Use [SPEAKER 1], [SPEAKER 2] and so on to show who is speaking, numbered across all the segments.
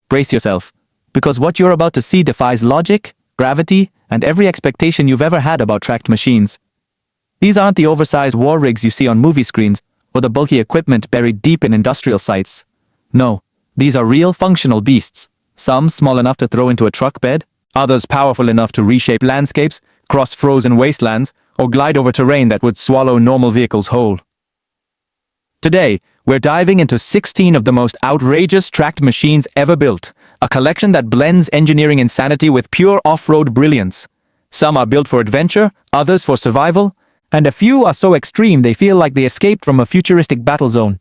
[SPEAKER 1] Brace yourself, because what you're about to see defies logic, gravity, and every expectation you've ever had about tracked machines. These aren't the oversized war rigs you see on movie screens, or the bulky equipment buried deep in industrial sites. No, these are real functional beasts, some small enough to throw into a truck bed, others powerful enough to reshape landscapes, cross frozen wastelands, or glide over terrain that would swallow normal vehicles whole. Today, we're diving into 16 of the most outrageous tracked machines ever built, a collection that blends engineering insanity with pure off-road brilliance. Some are built for adventure, others for survival, and a few are so extreme they feel like they escaped from a futuristic battle zone.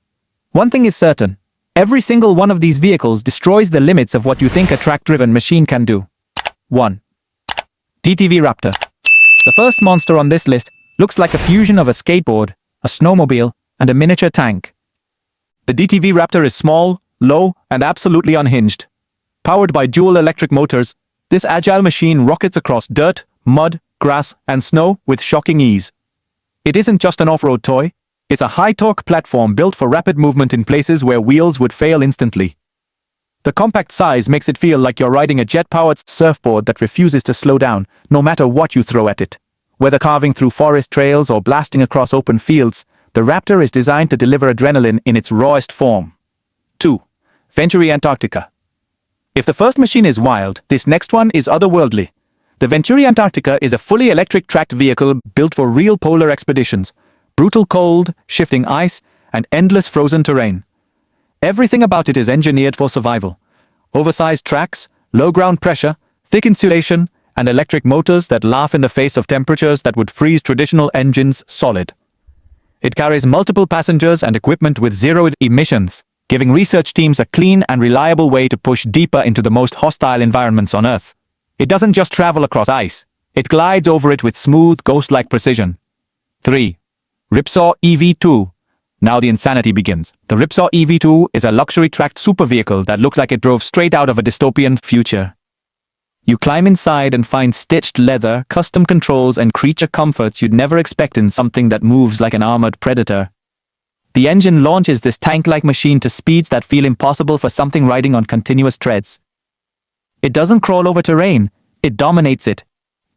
[SPEAKER 1] One thing is certain, every single one of these vehicles destroys the limits of what you think a track-driven machine can do. 1. DTV Raptor. The first monster on this list looks like a fusion of a skateboard, a snowmobile, and a miniature tank. The DTV Raptor is small, low, and absolutely unhinged. Powered by dual electric motors, this agile machine rockets across dirt, mud, grass, and snow with shocking ease. It isn't just an off-road toy, it's a high-torque platform built for rapid movement in places where wheels would fail instantly. The compact size makes it feel like you're riding a jet-powered surfboard that refuses to slow down, no matter what you throw at it. Whether carving through forest trails or blasting across open fields, the Raptor is designed to deliver adrenaline in its rawest form. 2. Venturi Antarctica. If the first machine is wild, this next one is otherworldly. The Venturi Antarctica is a fully electric tracked vehicle built for real polar expeditions, brutal cold, shifting ice, and endless frozen terrain. Everything about it is engineered for survival. Oversized tracks, low ground pressure, thick insulation, and electric motors that laugh in the face of temperatures that would freeze traditional engines solid. It carries multiple passengers and equipment with zero emissions, giving research teams a clean and reliable way to push deeper into the most hostile environments on Earth. It doesn't just travel across ice, it glides over it with smooth, ghost-like precision. 3. Ripsaw EV2. Now the insanity begins. The Ripsaw EV2 is a luxury tracked super vehicle that looks like it drove straight out of a dystopian future. You climb inside and find stitched leather, custom controls, and creature comforts you'd never expect in something that moves like an armored predator. The engine launches this tank-like machine to speeds that feel impossible for something riding on continuous treads. It doesn't crawl over terrain, it dominates it.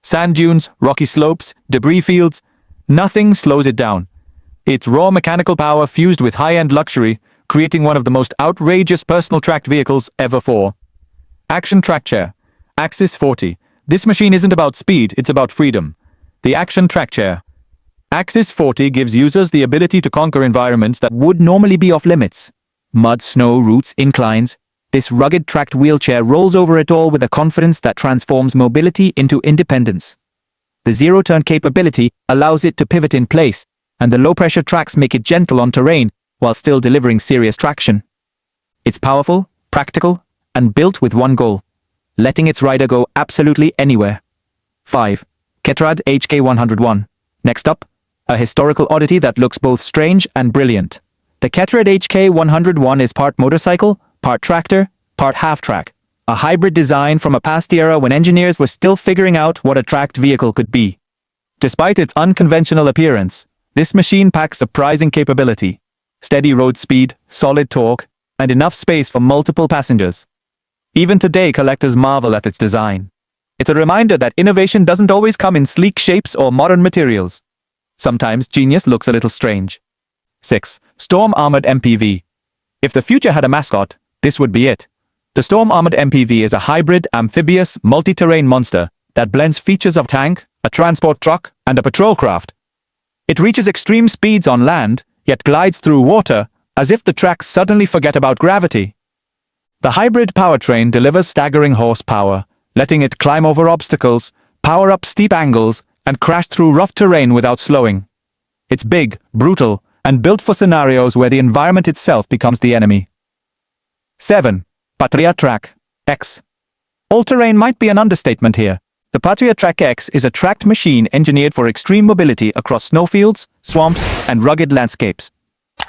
[SPEAKER 1] Sand dunes, rocky slopes, debris fields, nothing slows it down. It's raw mechanical power fused with high-end luxury, creating one of the most outrageous personal tracked vehicles ever for. Action Track Chair. Axis 40. This machine isn't about speed, it's about freedom. The Action Track Chair. Axis 40 gives users the ability to conquer environments that would normally be off limits. Mud, snow, roots, inclines. This rugged tracked wheelchair rolls over it all with a confidence that transforms mobility into independence. The zero-turn capability allows it to pivot in place, and the low-pressure tracks make it gentle on terrain while still delivering serious traction. It's powerful, practical, and built with one goal: letting its rider go absolutely anywhere. 5. Ketrad HK101. Next up, a historical oddity that looks both strange and brilliant. The Ketrad HK101 is part motorcycle, part tractor, part half-track, a hybrid design from a past era when engineers were still figuring out what a tracked vehicle could be. Despite its unconventional appearance, this machine packs surprising capability: steady road speed, solid torque, and enough space for multiple passengers. Even today, collectors marvel at its design. It's a reminder that innovation doesn't always come in sleek shapes or modern materials. Sometimes genius looks a little strange. 6. Storm Armored MPV. If the future had a mascot, this would be it. The Storm Armored MPV is a hybrid, amphibious, multi-terrain monster that blends features of tank, a transport truck, and a patrol craft. It reaches extreme speeds on land, yet glides through water as if the tracks suddenly forget about gravity. The hybrid powertrain delivers staggering horsepower, letting it climb over obstacles, power up steep angles, and crash through rough terrain without slowing. It's big, brutal, and built for scenarios where the environment itself becomes the enemy. 7. Patria Track X. All-terrain might be an understatement here. The Patria Track X is a tracked machine engineered for extreme mobility across snowfields, swamps, and rugged landscapes.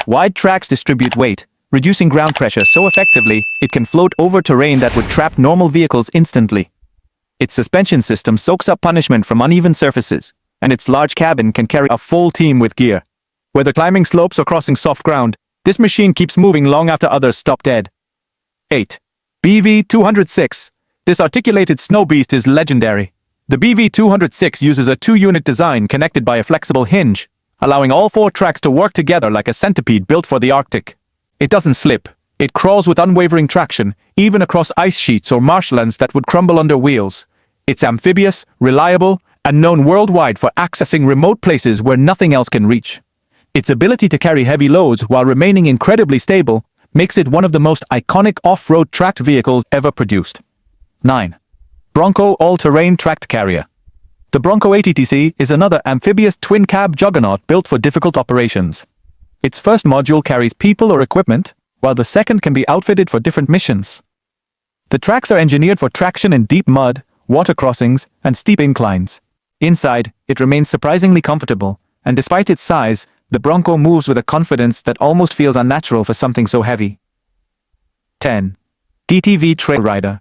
[SPEAKER 1] Wide tracks distribute weight, reducing ground pressure so effectively it can float over terrain that would trap normal vehicles instantly. Its suspension system soaks up punishment from uneven surfaces, and its large cabin can carry a full team with gear. Whether climbing slopes or crossing soft ground, this machine keeps moving long after others stop dead. 8. BV-206. This articulated snow beast is legendary. The BV-206 uses a two-unit design connected by a flexible hinge, allowing all four tracks to work together like a centipede built for the Arctic. It doesn't slip. It crawls with unwavering traction, even across ice sheets or marshlands that would crumble under wheels. It's amphibious, reliable, and known worldwide for accessing remote places where nothing else can reach. Its ability to carry heavy loads while remaining incredibly stable makes it one of the most iconic off-road tracked vehicles ever produced. 9. Bronco All-Terrain Tracked Carrier. The Bronco ATTC is another amphibious twin-cab juggernaut built for difficult operations. Its first module carries people or equipment, while the second can be outfitted for different missions. The tracks are engineered for traction in deep mud, water crossings, and steep inclines. Inside, it remains surprisingly comfortable, and despite its size, the Bronco moves with a confidence that almost feels unnatural for something so heavy. 10. DTV Trail Rider.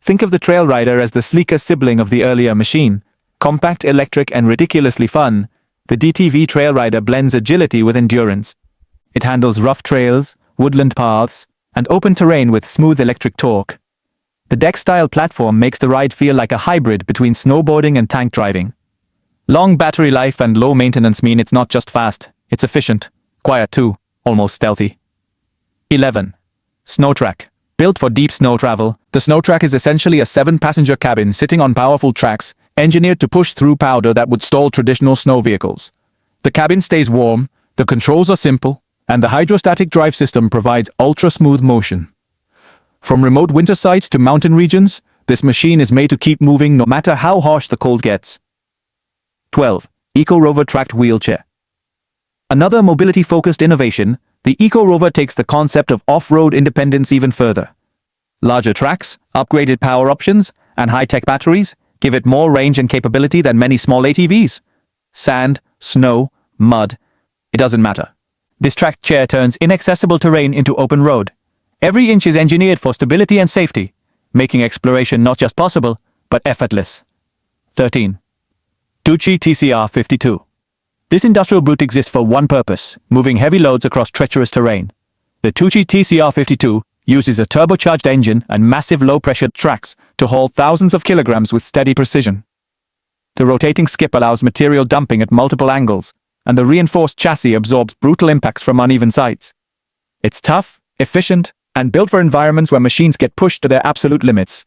[SPEAKER 1] Think of the Trail Rider as the sleeker sibling of the earlier machine. Compact, electric, and ridiculously fun, the DTV Trail Rider blends agility with endurance. It handles rough trails, woodland paths, and open terrain with smooth electric torque. The deck-style platform makes the ride feel like a hybrid between snowboarding and tank driving. Long battery life and low maintenance mean it's not just fast, it's efficient, quiet too, almost stealthy. 11. SnowTrack. Built for deep snow travel, the SnowTrack is essentially a 7-passenger cabin sitting on powerful tracks, engineered to push through powder that would stall traditional snow vehicles. The cabin stays warm, the controls are simple, and the hydrostatic drive system provides ultra-smooth motion. From remote winter sites to mountain regions, this machine is made to keep moving no matter how harsh the cold gets. 12. EcoRover Tracked Wheelchair. Another mobility-focused innovation, the EcoRover takes the concept of off-road independence even further. Larger tracks, upgraded power options, and high-tech batteries give it more range and capability than many small ATVs. Sand, snow, mud, it doesn't matter. This tracked chair turns inaccessible terrain into open road. Every inch is engineered for stability and safety, making exploration not just possible, but effortless. 13. Tucci TCR-52. This industrial brute exists for one purpose, moving heavy loads across treacherous terrain. The Tucci TCR-52 uses a turbocharged engine and massive low-pressure tracks to haul thousands of kilograms with steady precision. The rotating skip allows material dumping at multiple angles, and the reinforced chassis absorbs brutal impacts from uneven sites. It's tough, efficient, and built for environments where machines get pushed to their absolute limits.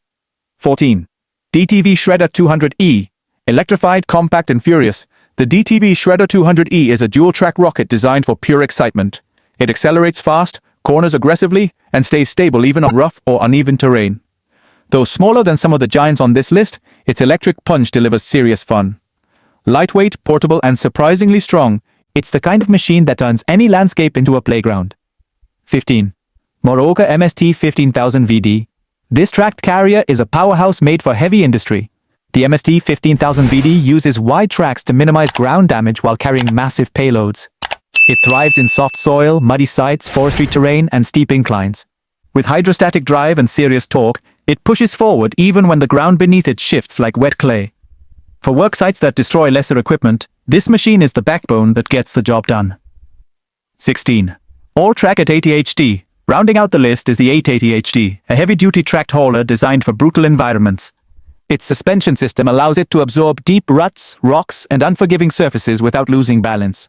[SPEAKER 1] 14. DTV Shredder 200E. Electrified, compact, and furious, the DTV Shredder 200E is a dual-track rocket designed for pure excitement. It accelerates fast, corners aggressively, and stays stable even on rough or uneven terrain. Though smaller than some of the giants on this list, its electric punch delivers serious fun. Lightweight, portable, and surprisingly strong, it's the kind of machine that turns any landscape into a playground. 15. Moroka MST 15000 VD. This tracked carrier is a powerhouse made for heavy industry. The MST 15000 VD uses wide tracks to minimize ground damage while carrying massive payloads. It thrives in soft soil, muddy sites, forestry terrain, and steep inclines. With hydrostatic drive and serious torque, it pushes forward even when the ground beneath it shifts like wet clay. For work sites that destroy lesser equipment, this machine is the backbone that gets the job done. 16. All-Track at ATHD. Rounding out the list is the 880HD, a heavy-duty tracked hauler designed for brutal environments. Its suspension system allows it to absorb deep ruts, rocks, and unforgiving surfaces without losing balance.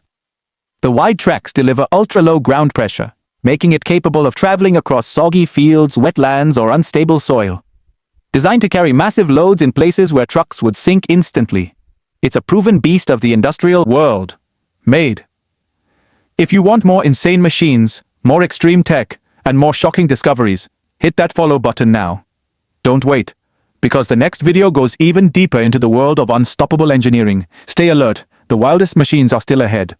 [SPEAKER 1] The wide tracks deliver ultra-low ground pressure, making it capable of traveling across soggy fields, wetlands, or unstable soil. Designed to carry massive loads in places where trucks would sink instantly, it's a proven beast of the industrial world. Made. If you want more insane machines, more extreme tech, and more shocking discoveries, hit that follow button now. Don't wait, because the next video goes even deeper into the world of unstoppable engineering. Stay alert, the wildest machines are still ahead.